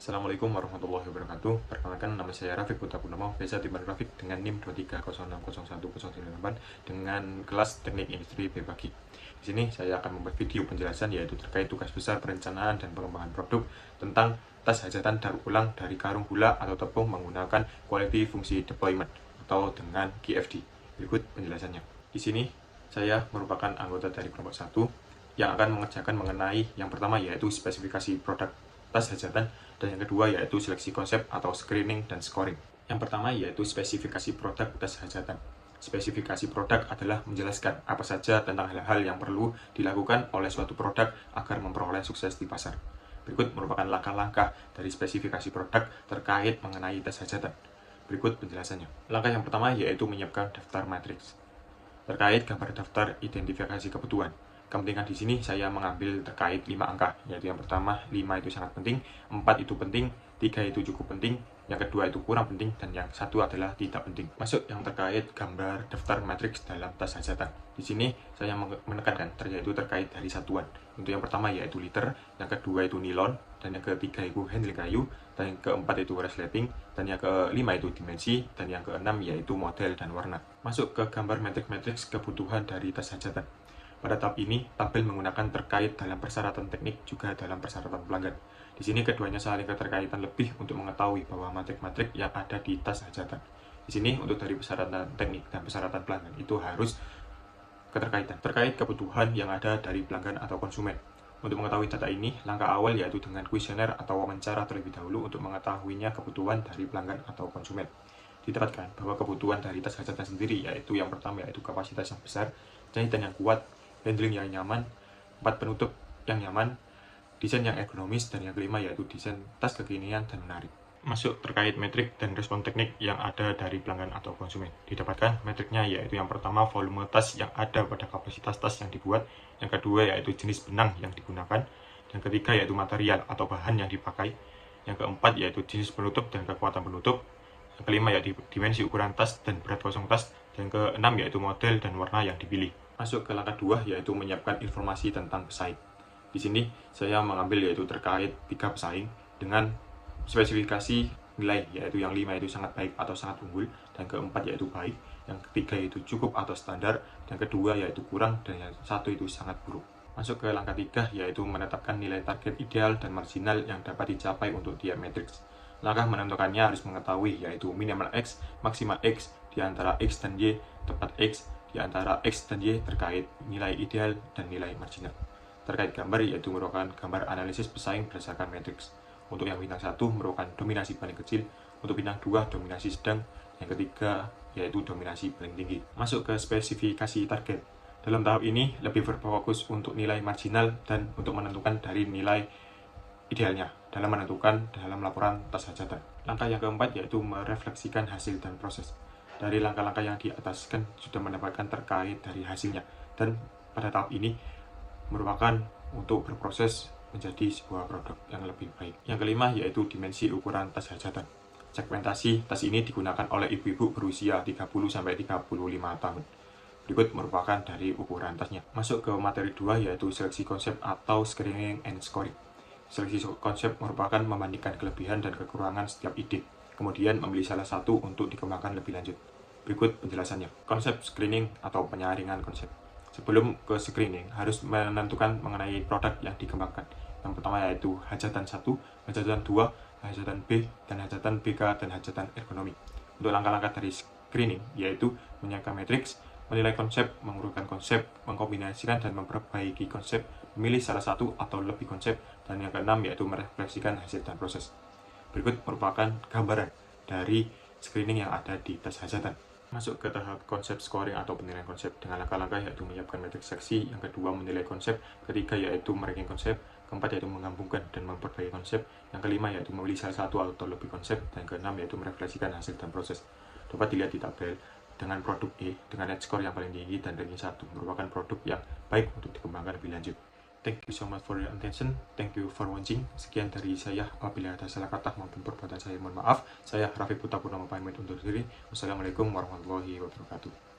Assalamualaikum warahmatullahi wabarakatuh. Perkenalkan, nama saya Rafiq Putra Purnomo, biasa dipanggil Rafiq dengan NIM 23060198 dengan kelas Teknik Industri B-Pagi. Di sini saya akan membuat video penjelasan yaitu terkait tugas besar perencanaan dan pengembangan produk tentang tas hajatan daur ulang dari karung gula atau tepung menggunakan Quality Fungsi Deployment atau dengan QFD. Berikut penjelasannya. Di sini saya merupakan anggota dari kelompok 1 yang akan mengerjakan mengenai yang pertama yaitu spesifikasi produk tas hajatan, dan yang kedua yaitu seleksi konsep atau screening dan scoring. Yang pertama yaitu spesifikasi produk tas hajatan. Spesifikasi produk adalah menjelaskan apa saja tentang hal-hal yang perlu dilakukan oleh suatu produk agar memperoleh sukses di pasar. Berikut merupakan langkah-langkah dari spesifikasi produk terkait mengenai tas hajatan. Berikut penjelasannya. Langkah yang pertama yaitu menyiapkan daftar matriks. Terkait gambar daftar identifikasi kebutuhan. Kepentingan di sini saya mengambil terkait 5 angka, yaitu yang pertama 5 itu sangat penting, 4 itu penting, 3 itu cukup penting, yang kedua itu kurang penting, dan yang satu adalah tidak penting. Masuk yang terkait gambar daftar matriks dalam tas hajatan. Di sini saya menekankan yaitu terkait dari satuan. Untuk yang pertama yaitu liter, yang kedua itu nilon, dan yang ketiga itu handle kayu, dan yang keempat itu resleting, dan yang kelima itu dimensi, dan yang keenam yaitu model dan warna. Masuk ke gambar matriks kebutuhan dari tas hajatan. Pada tahap ini, tampil menggunakan terkait dalam persyaratan teknik juga dalam persyaratan pelanggan. Di sini keduanya saling keterkaitan lebih untuk mengetahui bahwa matrik-matrik yang ada di tas hajatan. Di sini untuk dari persyaratan teknik dan persyaratan pelanggan itu harus keterkaitan terkait kebutuhan yang ada dari pelanggan atau konsumen. Untuk mengetahui data ini, langkah awal yaitu dengan kuesioner atau wawancara terlebih dahulu untuk mengetahuinya kebutuhan dari pelanggan atau konsumen. Didapatkan bahwa kebutuhan dari tas hajatan sendiri yaitu yang pertama yaitu kapasitas yang besar, jahitan yang kuat, handling yang nyaman, 4 penutup yang nyaman, desain yang ergonomis, dan yang kelima yaitu desain tas kekinian dan menarik. Masuk terkait metrik dan respon teknik yang ada dari pelanggan atau konsumen. Didapatkan metriknya yaitu yang pertama volume tas yang ada pada kapasitas tas yang dibuat, yang kedua yaitu jenis benang yang digunakan, yang ketiga yaitu material atau bahan yang dipakai, yang keempat yaitu jenis penutup dan kekuatan penutup, yang kelima yaitu dimensi ukuran tas dan berat kosong tas, dan keenam yaitu model dan warna yang dipilih. Masuk ke langkah 2 yaitu menyiapkan informasi tentang pesaing. Di sini saya mengambil yaitu terkait 3 pesaing dengan spesifikasi nilai yaitu yang 5 itu sangat baik atau sangat unggul, dan keempat yaitu baik, yang ketiga itu cukup atau standar, yang kedua yaitu kurang, dan yang satu itu sangat buruk. Masuk ke langkah 3 yaitu menetapkan nilai target ideal dan marginal yang dapat dicapai untuk tiap matriks. Langkah menentukannya harus mengetahui yaitu minimal X, maksimal X, di antara X dan Y, tepat X, di antara X dan Y terkait nilai ideal dan nilai marginal. Terkait gambar yaitu merupakan gambar analisis pesaing berdasarkan matriks. Untuk yang bintang 1 merupakan dominasi paling kecil, untuk bintang 2 dominasi sedang, yang ketiga yaitu dominasi paling tinggi. Masuk ke spesifikasi target. Dalam tahap ini lebih berfokus untuk nilai marginal dan untuk menentukan dari nilai idealnya dalam menentukan dalam laporan tas hajatan. Langkah yang keempat yaitu merefleksikan hasil dan proses. Dari langkah-langkah yang di atas kan sudah mendapatkan terkait dari hasilnya, dan pada tahap ini merupakan untuk berproses menjadi sebuah produk yang lebih baik. Yang kelima yaitu dimensi ukuran tas hajatan. Segmentasi tas ini digunakan oleh ibu-ibu berusia 30-35 tahun. Berikut merupakan dari ukuran tasnya. Masuk ke materi 2 yaitu seleksi konsep atau screening and scoring. Seleksi konsep merupakan membandingkan kelebihan dan kekurangan setiap ide, kemudian memilih salah satu untuk dikembangkan lebih lanjut. Berikut penjelasannya. Konsep screening atau penyaringan konsep. Sebelum ke screening, harus menentukan mengenai produk yang dikembangkan. Yang pertama yaitu hajatan 1, hajatan 2, hajatan B, dan hajatan BK, dan hajatan ergonomi. Untuk langkah-langkah dari screening, yaitu menyiapkan matriks, menilai konsep, mengurutkan konsep, mengkombinasikan dan memperbaiki konsep, memilih salah satu atau lebih konsep, dan yang keenam yaitu merefleksikan hasil dan proses. Berikut merupakan gambaran dari screening yang ada di tas hajatan. Masuk ke tahap konsep scoring atau penilaian konsep dengan langkah-langkah yaitu menyiapkan matriks seksi, yang kedua menilai konsep, ketiga yaitu meranking konsep, keempat yaitu menggabungkan dan memperbaiki konsep, yang kelima yaitu memilih salah satu atau lebih konsep, dan yang keenam yaitu merefleksikan hasil dan proses. Dapat dilihat di tabel dengan produk E dengan net score yang paling tinggi dan ranking 1 merupakan produk yang baik untuk dikembangkan lebih lanjut. Thank you so much for your attention. Thank you for watching. Sekian dari saya. Apabila ada salah kata maupun perbuatan saya, mohon maaf. Saya Rafiq Putra Purnomo pamit undur diri. Wassalamualaikum warahmatullahi wabarakatuh.